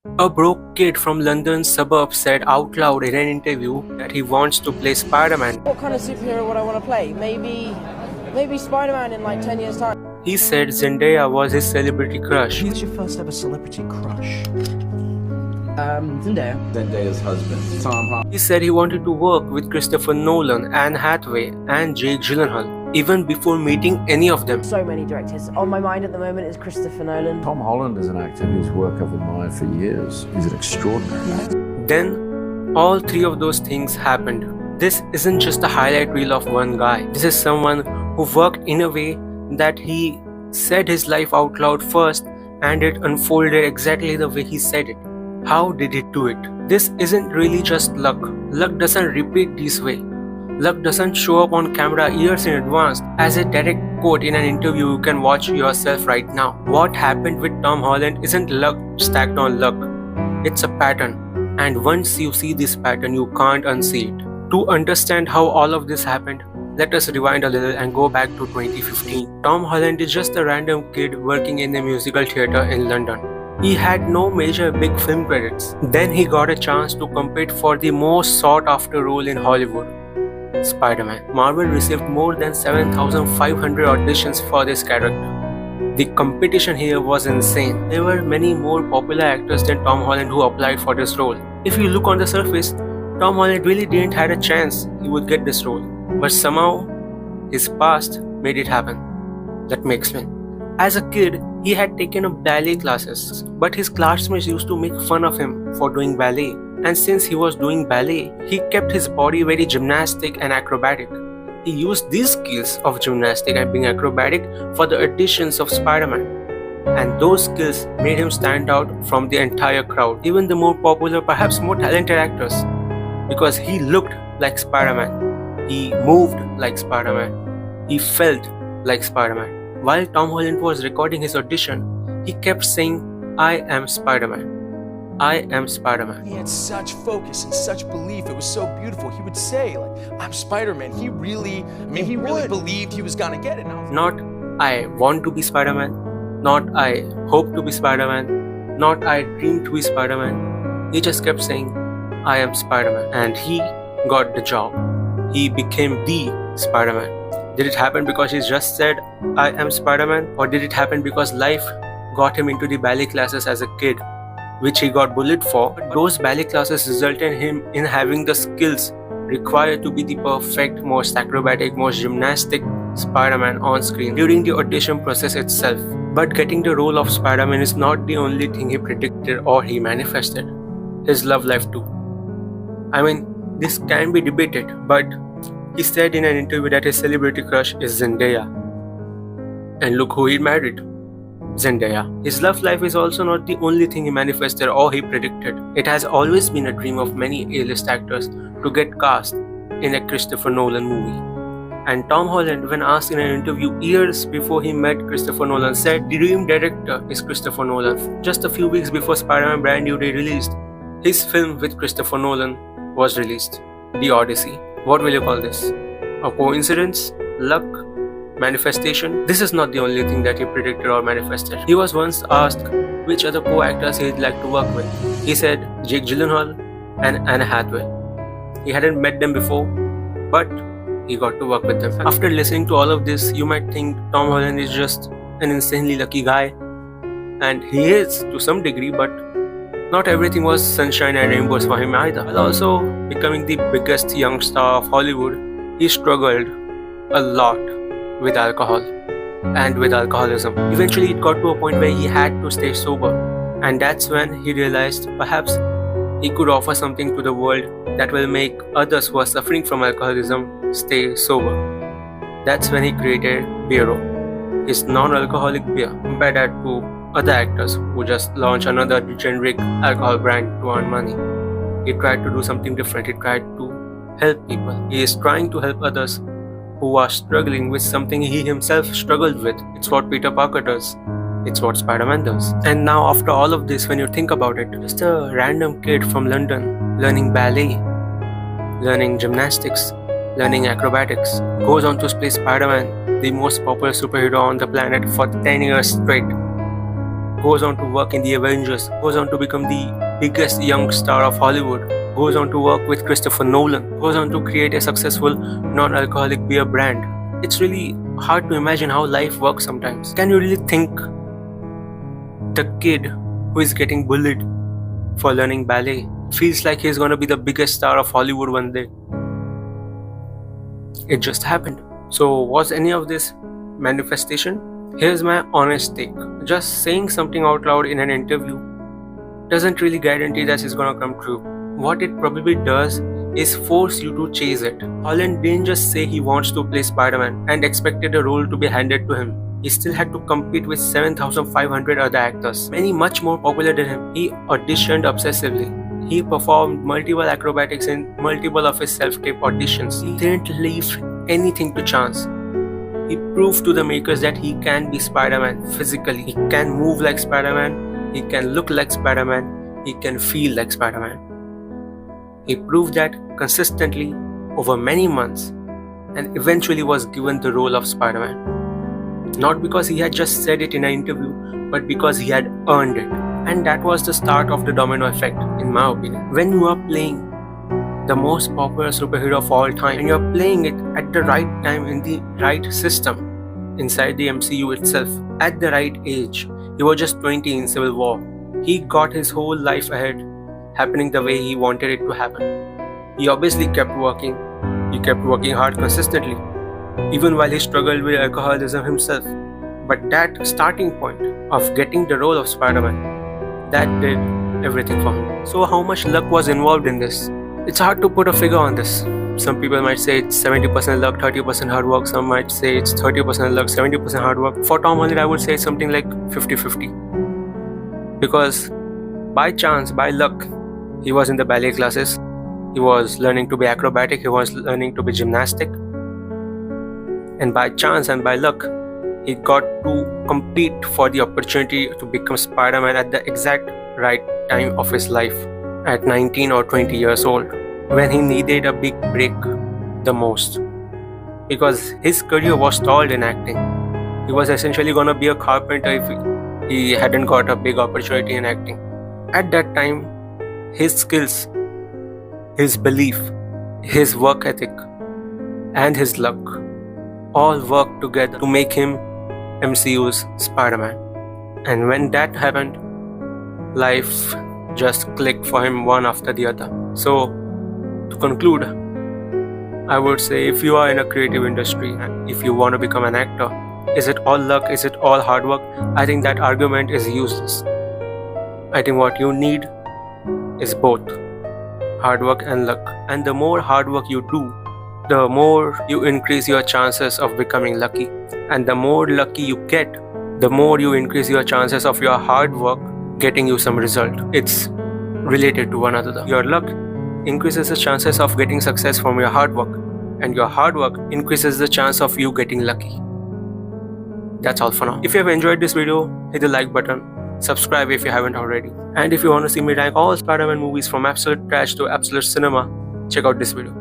A broke kid from London's suburbs said out loud in an interview that he wants to play Spider-Man. What kind of superhero would I want to play? Maybe Spider-Man in like 10 years' time. He said Zendaya was his celebrity crush. Who's your first ever celebrity crush? Zendaya. Zendaya's husband, Tom Holland. He said he wanted to work with Christopher Nolan, Anne Hathaway, and Jake Gyllenhaal, even before meeting any of them. So many directors. On my mind at the moment is Christopher Nolan. Tom Holland is an actor whose work I've admired for years. He's an extraordinary actor. Then, all three of those things happened. This isn't just a highlight reel of one guy. This is someone who worked in a way that he said his life out loud first, and it unfolded exactly the way he said it. How did he do it? This isn't really just luck. Luck doesn't repeat this way. Luck doesn't show up on camera years in advance as a direct quote in an interview you can watch yourself right now. What happened with Tom Holland isn't luck stacked on luck. It's a pattern. And once you see this pattern, you can't unsee it. To understand how all of this happened, let us rewind a little and go back to 2015. Tom Holland is just a random kid working in a musical theatre in London. He had no major big film credits. Then he got a chance to compete for the most sought after role in Hollywood, Spider-Man. Marvel received more than 7,500 auditions for this character. The competition here was insane. There were many more popular actors than Tom Holland who applied for this role. If you look on the surface, Tom Holland really didn't have a chance he would get this role. But somehow, his past made it happen. Let me explain. As a kid, he had taken up ballet classes, but his classmates used to make fun of him for doing ballet. And since he was doing ballet, he kept his body very gymnastic and acrobatic. He used these skills of gymnastic and being acrobatic for the auditions of Spider-Man. And those skills made him stand out from the entire crowd, even the more popular, perhaps more talented actors. Because he looked like Spider-Man. He moved like Spider-Man. He felt like Spider-Man. While Tom Holland was recording his audition, he kept saying, "I am Spider-Man. I am Spider-Man." He had such focus and such belief. It was so beautiful. He would say, I'm Spider-Man. He really believed he was gonna get it. Not, "I want to be Spider-Man." Not, "I hope to be Spider-Man." Not, "I dream to be Spider-Man." He just kept saying, "I am Spider-Man." And he got the job. He became the Spider-Man. Did it happen because he just said, "I am Spider-Man"? Or did it happen because life got him into the ballet classes as a kid, which he got bullied for? Those ballet classes resulted in him in having the skills required to be the perfect, most acrobatic, most gymnastic Spider-Man on screen during the audition process itself. But getting the role of Spider-Man is not the only thing he predicted or he manifested. His love life too. I mean, this can be debated, but he said in an interview that his celebrity crush is Zendaya. And look who he married. Zendaya. His love life is also not the only thing he manifested or he predicted. It has always been a dream of many A-list actors to get cast in a Christopher Nolan movie. And Tom Holland, when asked in an interview years before he met Christopher Nolan, said the dream director is Christopher Nolan. Just a few weeks before Spider-Man Brand New Day released, his film with Christopher Nolan was released, The Odyssey. What will you call this? A coincidence? Luck? Manifestation? This is not the only thing that he predicted or manifested. He was once asked which other co-actors he'd like to work with. He said Jake Gyllenhaal and Anne Hathaway. He hadn't met them before, but he got to work with them. After listening to all of this, you might think Tom Holland is just an insanely lucky guy. And he is to some degree, but not everything was sunshine and rainbows for him either. While also becoming the biggest young star of Hollywood, he struggled a lot with alcohol and with alcoholism. Eventually, it got to a point where he had to stay sober. And that's when he realized perhaps he could offer something to the world that will make others who are suffering from alcoholism stay sober. That's when he created Beero, his non-alcoholic beer. Compare that to other actors who just launch another generic alcohol brand to earn money. He tried to do something different. He tried to help people. He is trying to help others who are struggling with something he himself struggled with. It's what Peter Parker does. It's what Spider-Man does. And now after all of this, when you think about it, just a random kid from London learning ballet, learning gymnastics, learning acrobatics, goes on to play Spider-Man, the most popular superhero on the planet, for 10 years straight. goes on to work in the Avengers, goes on to become the biggest young star of Hollywood, goes on to work with Christopher Nolan, goes on to create a successful non-alcoholic beer brand. It's really hard to imagine how life works sometimes. Can you really think the kid who is getting bullied for learning ballet feels like he's gonna be the biggest star of Hollywood one day? It just happened. So was any of this manifestation? Here's my honest take. Just saying something out loud in an interview doesn't really guarantee that it's gonna come true. What it probably does is force you to chase it. Holland didn't just say he wants to play Spider-Man and expected a role to be handed to him. He still had to compete with 7,500 other actors, many much more popular than him. He auditioned obsessively. He performed multiple acrobatics in multiple of his self-tape auditions. He didn't leave anything to chance. He proved to the makers that he can be Spider-Man physically. He can move like Spider-Man, he can look like Spider-Man, he can feel like Spider-Man. He proved that consistently over many months and eventually was given the role of Spider-Man. Not because he had just said it in an interview, but because he had earned it. And that was the start of the domino effect, in my opinion. When you are playing the most popular superhero of all time and you're playing it at the right time in the right system inside the MCU itself, at the right age. He was just 20 in Civil War. He got his whole life ahead, happening the way he wanted it to happen. He obviously kept working. He kept working hard consistently, even while he struggled with alcoholism himself. But that starting point of getting the role of Spider-Man, that did everything for him. So how much luck was involved in this? It's hard to put a figure on this. Some people might say it's 70% luck, 30% hard work. Some might say it's 30% luck, 70% hard work. For Tom Holland, I would say it's something like 50-50. Because by chance, by luck, he was in the ballet classes. He was learning to be acrobatic. He was learning to be gymnastic. And by chance and by luck, he got to compete for the opportunity to become Spider-Man at the exact right time of his life, at 19 or 20 years old, when he needed a big break the most. Because his career was stalled in acting. He was essentially gonna be a carpenter if he hadn't got a big opportunity in acting. At that time, his skills, his belief, his work ethic, and his luck all worked together to make him MCU's Spider-Man. And when that happened, life just clicked for him one after the other. So, to conclude, I would say if you are in a creative industry and if you want to become an actor, is it all luck? Is it all hard work? I think that argument is useless. I think what you need is both hard work and luck. And the more hard work you do, the more you increase your chances of becoming lucky. And the more lucky you get, the more you increase your chances of your hard work getting you some result. It's related to one another. Your luck increases the chances of getting success from your hard work, and your hard work increases the chance of you getting lucky. That's all for now. If you have enjoyed this video, hit the like button, subscribe if you haven't already, and if you want to see me rank all Spider-Man movies from absolute trash to absolute cinema, check out this video.